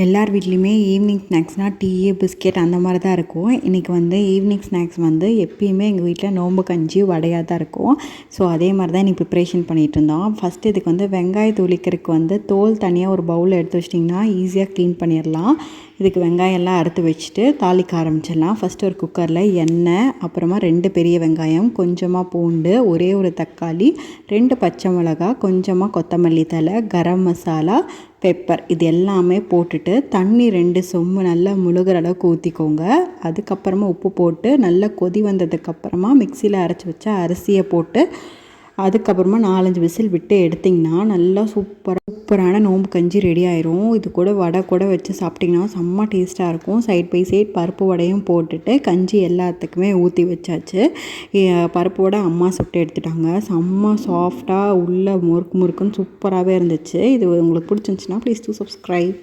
எல்லார் வீட்லேயுமே evening ஸ்நாக்ஸ்னால் tea biscuit அந்த மாதிரி தான் இருக்கும். இன்றைக்கி வந்து ஈவினிங் ஸ்நாக்ஸ் வந்து எப்பயுமே எங்கள் வீட்டில் நோம்பு கஞ்சி வடையாக தான் இருக்கும். ஸோ அதே மாதிரி தான் இன்றைக்கி ப்ரிப்ரேஷன் பண்ணிகிட்டு இருந்தோம். ஃபஸ்ட்டு இதுக்கு வந்து வெங்காயத்தை உளிக்கிறதுக்கு வந்து தோல் தனியாக ஒரு பவுலில் எடுத்து வச்சிட்டிங்கன்னா ஈஸியாக க்ளீன் பண்ணிடலாம். இதுக்கு வெங்காயம்லாம் அறுத்து வச்சுட்டு தாளிக்க ஆரம்பிச்சிடலாம். ஃபஸ்ட்டு ஒரு குக்கரில் எண்ணெய், அப்புறமா 2 பெரிய வெங்காயம், கொஞ்சமாக பூண்டு, ஒரே ஒரு தக்காளி, 2 பச்சை மிளகா, கொஞ்சமாக கொத்தமல்லி தழை, கரம் மசாலா, பெப்பர் இது எல்லாமே போட்டுட்டு தண்ணி 2 சொம்பு நல்லா முழுகிற அளவுக்கு ஊற்றிக்கோங்க. அதுக்கப்புறமா உப்பு போட்டு நல்லா கொதி வந்ததுக்கப்புறமா மிக்சியில் அரைச்சி வச்ச அரிசியை போட்டு அதுக்கப்புறமா 4-5 விசில் விட்டு எடுத்திங்கன்னா நல்லா சூப்பரான நோம்பு கஞ்சி ரெடி ஆயிரும். இது கூட வடை கூட வச்சு சாப்பிட்டிங்கன்னா செம்ம டேஸ்ட்டாக இருக்கும். சைட் பை சைட் பருப்பு வடையும் போட்டுட்டு கஞ்சி எல்லாத்துக்குமே ஊற்றி வச்சாச்சு. பருப்பு வடை அம்மா சுட்டு எடுத்துட்டாங்க. செம்ம சாஃப்டாக உள்ள முறுக்கு முறுக்குன்னு சூப்பராகவே இருந்துச்சு. இது உங்களுக்கு பிடிச்சிருந்துச்சின்னா ப்ளீஸ் டூ சப்ஸ்கிரைப்.